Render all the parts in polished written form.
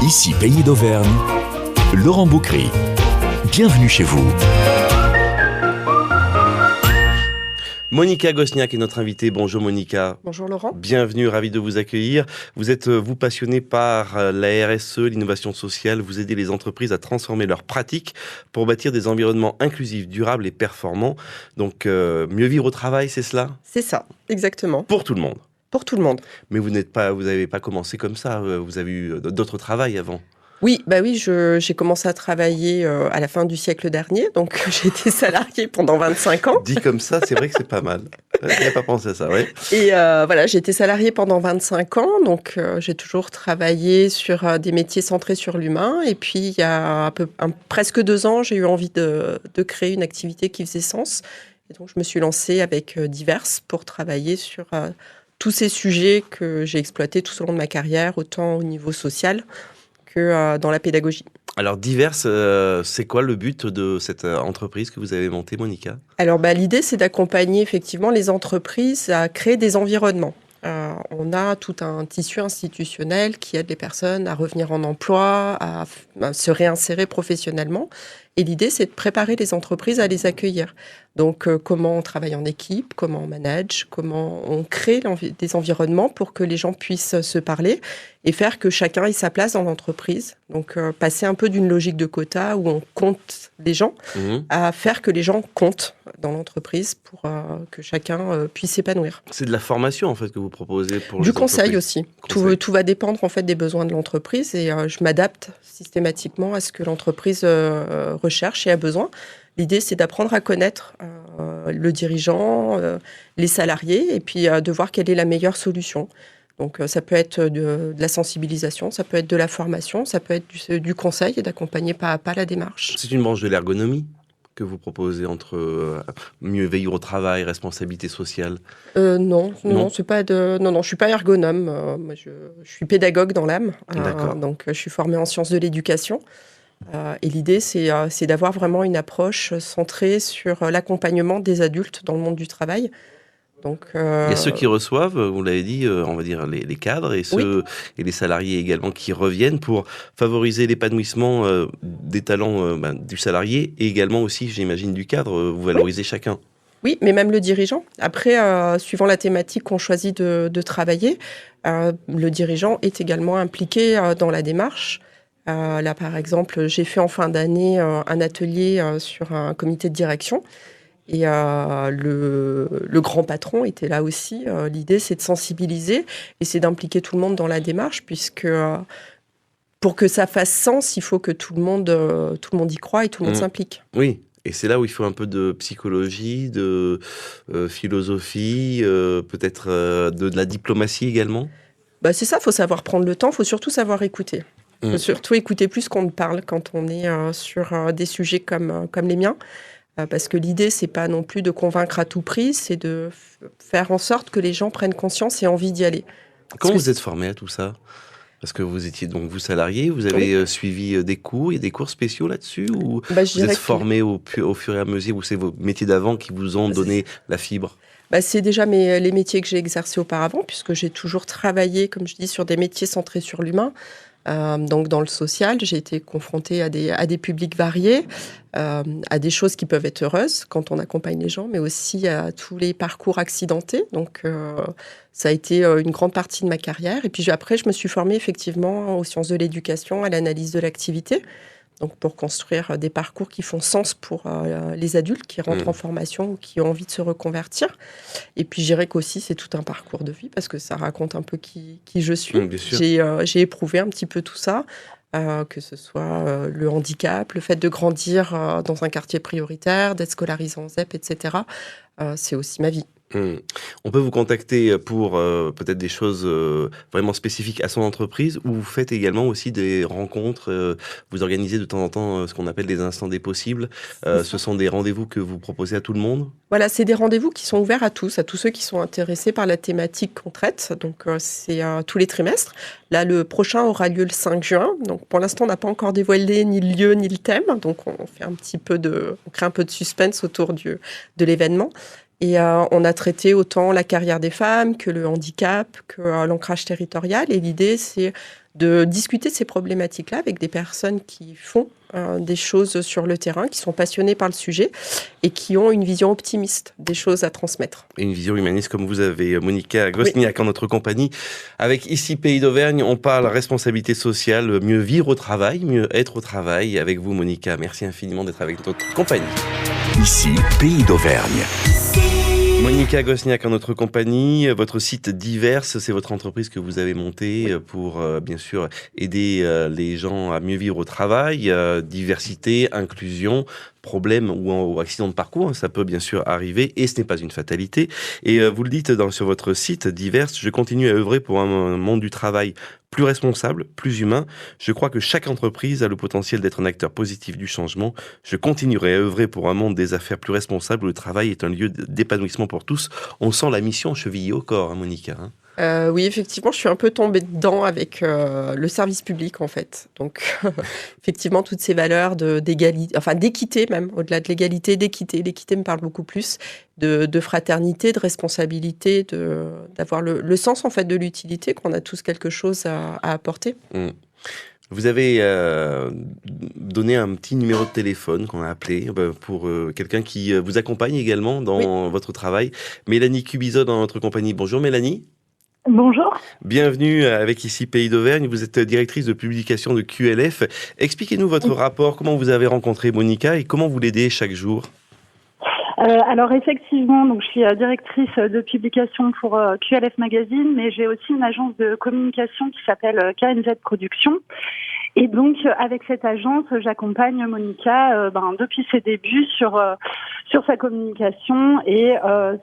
Ici Pays d'Auvergne, Laurent Boucry. Bienvenue chez vous. Monica Gosniak est notre invitée. Bonjour Monica. Bonjour Laurent. Bienvenue, ravi de vous accueillir. Vous êtes, vous, passionné par la RSE, l'innovation sociale. Vous aidez les entreprises à transformer leurs pratiques pour bâtir des environnements inclusifs, durables et performants. Donc, mieux vivre au travail, c'est cela ? C'est ça, exactement. Pour tout le monde. Pour tout le monde. Mais vous n'avez pas commencé comme ça. Vous avez eu d'autres travails avant. Oui, j'ai commencé à travailler à la fin du siècle dernier, donc j'ai été salariée pendant 25 ans. Dit comme ça, c'est vrai que c'est pas mal. Je n'avais pas pensé à ça, ouais. Et j'ai été salariée pendant 25 ans, donc j'ai toujours travaillé sur des métiers centrés sur l'humain. Et puis, il y a presque 2 ans, j'ai eu envie de créer une activité qui faisait sens. Et donc, je me suis lancée avec Diverses pour travailler sur tous ces sujets que j'ai exploités tout au long de ma carrière, autant au niveau social que dans la pédagogie. Alors, Diverses, c'est quoi le but de cette entreprise que vous avez montée, Monica ? Alors, l'idée, c'est d'accompagner effectivement les entreprises à créer des environnements. On a tout un tissu institutionnel qui aide les personnes à revenir en emploi, à se réinsérer professionnellement. Et l'idée, c'est de préparer les entreprises à les accueillir. Donc, comment on travaille en équipe, comment on manage, comment on crée des environnements pour que les gens puissent se parler et faire que chacun ait sa place dans l'entreprise. Donc, passer un peu d'une logique de quota où on compte les gens à faire que les gens comptent dans l'entreprise pour que chacun puisse s'épanouir. C'est de la formation, en fait, que vous proposez pour du les conseil entreprises. aussi. Tout va dépendre, en fait, des besoins de l'entreprise et je m'adapte systématiquement à ce que l'entreprise recherche et a besoin. L'idée, c'est d'apprendre à connaître le dirigeant, les salariés, et puis de voir quelle est la meilleure solution. Donc, ça peut être de la sensibilisation, ça peut être de la formation, ça peut être du conseil et d'accompagner pas à pas la démarche. C'est une branche de l'ergonomie que vous proposez entre mieux veiller au travail, responsabilité sociale ? Non, c'est pas de. Non, je suis pas ergonome. Moi, je suis pédagogue dans l'âme. Donc, je suis formée en sciences de l'éducation. Et l'idée, c'est d'avoir vraiment une approche centrée sur l'accompagnement des adultes dans le monde du travail. Donc, il y a ceux qui reçoivent, vous l'avez dit, on va dire les cadres et et les salariés également qui reviennent pour favoriser l'épanouissement des talents du salarié et également aussi, j'imagine, du cadre. Vous valorisez chacun. Oui, mais même le dirigeant. Après, suivant la thématique qu'on choisit de travailler, le dirigeant est également impliqué dans la démarche. Là, par exemple, j'ai fait en fin d'année un atelier sur un comité de direction. Et le grand patron était là aussi. L'idée, c'est de sensibiliser et c'est d'impliquer tout le monde dans la démarche, puisque pour que ça fasse sens, il faut que tout le monde y croit et tout le monde s'implique. Oui. Et c'est là où il faut un peu de psychologie, de philosophie, peut-être de la diplomatie également. C'est ça, il faut savoir prendre le temps, il faut surtout savoir écouter. Il faut surtout écouter plus qu'on ne parle quand on est sur des sujets comme les miens. Parce que l'idée, c'est pas non plus de convaincre à tout prix, c'est de faire en sorte que les gens prennent conscience et envie d'y aller. Comment vous êtes formé à tout ça ? Parce que vous étiez donc vous salarié, vous avez suivi des cours, il y a des cours spéciaux là-dessus ou vous êtes formé au fur et à mesure ou c'est vos métiers d'avant qui vous ont donné la fibre ? C'est déjà les métiers que j'ai exercés auparavant, puisque j'ai toujours travaillé, comme je dis, sur des métiers centrés sur l'humain. Donc dans le social, j'ai été confrontée à des publics variés, à des choses qui peuvent être heureuses quand on accompagne les gens, mais aussi à tous les parcours accidentés. Donc ça a été une grande partie de ma carrière. Et puis après, je me suis formée effectivement aux sciences de l'éducation, à l'analyse de l'activité. Donc pour construire des parcours qui font sens pour les adultes qui rentrent en formation ou qui ont envie de se reconvertir. Et puis je dirais qu'aussi c'est tout un parcours de vie parce que ça raconte un peu qui je suis. J'ai éprouvé un petit peu tout ça, que ce soit le handicap, le fait de grandir dans un quartier prioritaire, d'être scolarisé en ZEP, etc. C'est aussi ma vie. On peut vous contacter pour peut-être des choses vraiment spécifiques à son entreprise ou vous faites également aussi des rencontres, vous organisez de temps en temps ce qu'on appelle des instants des possibles. Ce sont des rendez-vous que vous proposez à tout le monde ? Voilà, c'est des rendez-vous qui sont ouverts à tous ceux qui sont intéressés par la thématique qu'on traite. Donc c'est tous les trimestres. Là, le prochain aura lieu le 5 juin. Donc pour l'instant, on n'a pas encore dévoilé ni le lieu ni le thème. Donc on fait on crée un peu de suspense autour de l'événement. Et on a traité autant la carrière des femmes que le handicap, que l'ancrage territorial. Et l'idée, c'est de discuter de ces problématiques-là avec des personnes qui font des choses sur le terrain, qui sont passionnées par le sujet et qui ont une vision optimiste des choses à transmettre. Et une vision humaniste comme vous avez, Monica Gosniak, en notre compagnie. Avec ici Pays d'Auvergne, on parle responsabilité sociale, mieux vivre au travail, mieux être au travail. Avec vous, Monica, merci infiniment d'être avec notre compagnie. Ici Pays d'Auvergne. Monica Gosniak en notre compagnie, votre site Diverse, c'est votre entreprise que vous avez montée pour bien sûr aider les gens à mieux vivre au travail, diversité, inclusion, problème ou accident de parcours, ça peut bien sûr arriver et ce n'est pas une fatalité. Et vous le dites sur votre site Diverse, je continue à œuvrer pour un monde du travail plus responsable, plus humain. Je crois que chaque entreprise a le potentiel d'être un acteur positif du changement. Je continuerai à œuvrer pour un monde des affaires plus responsable où le travail est un lieu d'épanouissement pour tous. On sent la mission chevillée au corps, hein, Monica. Oui, effectivement, je suis un peu tombée dedans avec le service public, en fait. Donc, effectivement, toutes ces valeurs d'égalité, enfin d'équité même, au-delà de l'égalité, d'équité. L'équité me parle beaucoup plus de fraternité, de responsabilité, d'avoir le sens, en fait, de l'utilité, qu'on a tous quelque chose à apporter. Mmh. Vous avez donné un petit numéro de téléphone qu'on a appelé pour quelqu'un qui vous accompagne également dans votre travail. Mélanie Cubizot dans notre compagnie. Bonjour Mélanie. Bonjour. Bienvenue avec ici Pays d'Auvergne. Vous êtes directrice de publication de QLF. Expliquez-nous votre rapport, comment vous avez rencontré Monica et comment vous l'aidez chaque jour. Alors effectivement, donc je suis directrice de publication pour QLF Magazine, mais j'ai aussi une agence de communication qui s'appelle KNZ Productions. Et donc avec cette agence, j'accompagne Monica depuis ses débuts sur sa communication et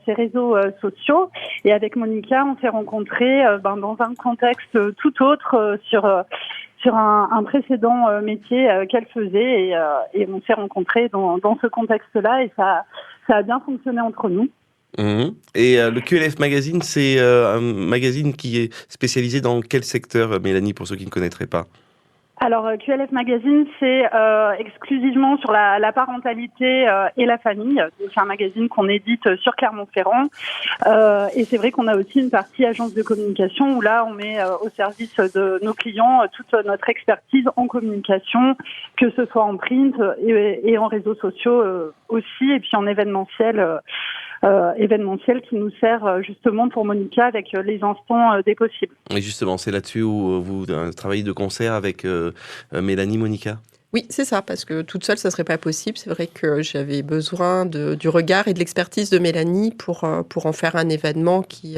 ses réseaux sociaux. Et avec Monica, on s'est rencontrés dans un contexte tout autre sur un précédent métier qu'elle faisait et on s'est rencontrés dans ce contexte-là et ça a bien fonctionné entre nous. Mmh. Et le QLF Magazine, c'est un magazine qui est spécialisé dans quel secteur, Mélanie, pour ceux qui ne connaîtraient pas ? Alors, QLF Magazine, c'est exclusivement sur la parentalité et la famille. C'est un magazine qu'on édite sur Clermont-Ferrand. Et c'est vrai qu'on a aussi une partie agence de communication où là, on met au service de nos clients toute notre expertise en communication, que ce soit en print et en réseaux sociaux aussi, et puis en événementiel qui nous sert justement pour Monica avec les instants des possibles. Et justement, c'est là-dessus où vous travaillez de concert avec Mélanie, Monica ? Oui, c'est ça, parce que toute seule, ça ne serait pas possible. C'est vrai que j'avais besoin du regard et de l'expertise de Mélanie pour en faire un événement qui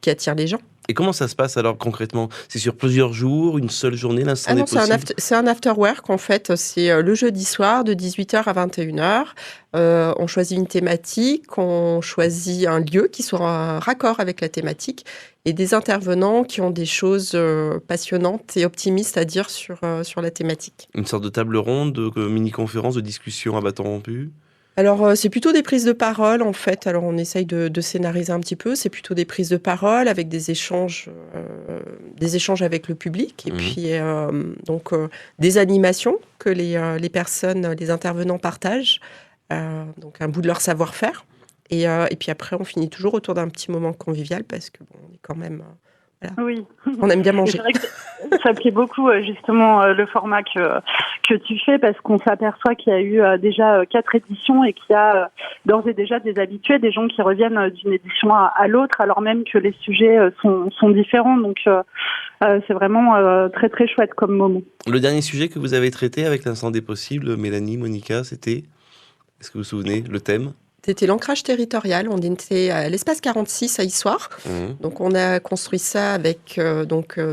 attire les gens. Et comment ça se passe alors concrètement ? C'est sur plusieurs jours, une seule journée, l'instant des possibles ? C'est un after work en fait. C'est le jeudi soir de 18h à 21h. On choisit une thématique, on choisit un lieu qui soit en raccord avec la thématique et des intervenants qui ont des choses passionnantes et optimistes à dire sur la thématique. Une sorte de table ronde, de mini-conférence, de discussion à bâton rompu ? Alors, c'est plutôt des prises de parole, en fait. Alors, on essaye de scénariser un petit peu. C'est plutôt des prises de parole avec des échanges avec le public. Et puis, des animations que les personnes, les intervenants partagent. Donc, un bout de leur savoir-faire. Et puis après, on finit toujours autour d'un petit moment convivial parce que on est quand même... Voilà. Oui. On aime bien manger. C'est vrai que ça plaît beaucoup justement le format que tu fais parce qu'on s'aperçoit qu'il y a eu déjà 4 éditions et qu'il y a d'ores et déjà des habitués, des gens qui reviennent d'une édition à l'autre alors même que les sujets sont différents. Donc c'est vraiment très très chouette comme moment. Le dernier sujet que vous avez traité avec l'Instant des possibles, Mélanie, Monica, c'était, est-ce que vous vous souvenez, le thème ? C'était l'ancrage territorial. On était à l'espace 46 à Issoire. Donc, on a construit ça avec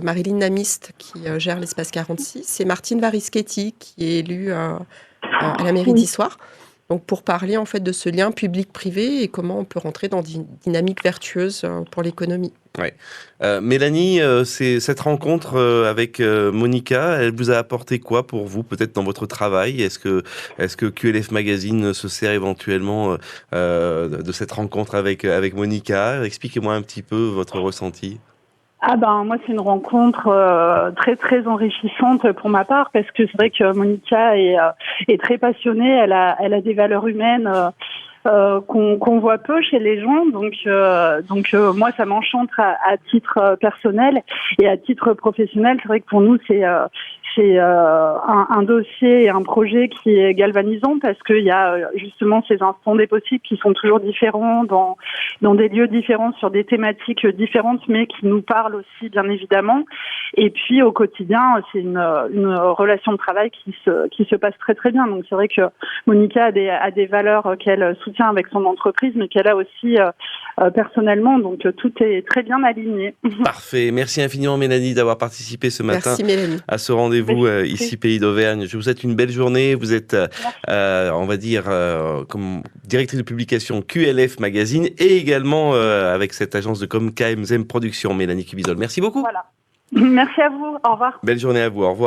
Marilyn Namiste qui gère l'espace 46 et Martine Varischetti qui est élue à la mairie d'Issoire. Donc, pour parler en fait de ce lien public-privé et comment on peut rentrer dans une dynamique vertueuse pour l'économie. Ouais. Mélanie, c'est cette rencontre avec Monica, elle vous a apporté quoi pour vous, peut-être dans votre travail ? Est-ce que QLF Magazine se sert éventuellement de cette rencontre avec Monica ? Expliquez-moi un petit peu votre ressenti. Moi c'est une rencontre très très enrichissante pour ma part parce que c'est vrai que Monica est très passionnée, elle a des valeurs humaines qu'on voit peu chez les gens. Donc moi, ça m'enchante à titre personnel et à titre professionnel. C'est vrai que pour nous, c'est un dossier et un projet qui est galvanisant parce qu'il y a justement ces instants des possibles qui sont toujours différents dans des lieux différents sur des thématiques différentes, mais qui nous parlent aussi bien évidemment. Et puis au quotidien, c'est une relation de travail qui se passe très très bien. Donc c'est vrai que Monica a des valeurs qu'elle soutient avec son entreprise, mais qu'elle a aussi personnellement. Donc tout est très bien aligné. Parfait. Merci infiniment Mélanie d'avoir participé ce matin à ce rendez-vous ici Pays d'Auvergne. Je vous souhaite une belle journée. Vous êtes, on va dire, comme directrice de publication QLF Magazine et également avec cette agence de com KMZM Productions, Mélanie Cubizol. Merci beaucoup. Voilà. Merci à vous. Au revoir. Belle journée à vous. Au revoir.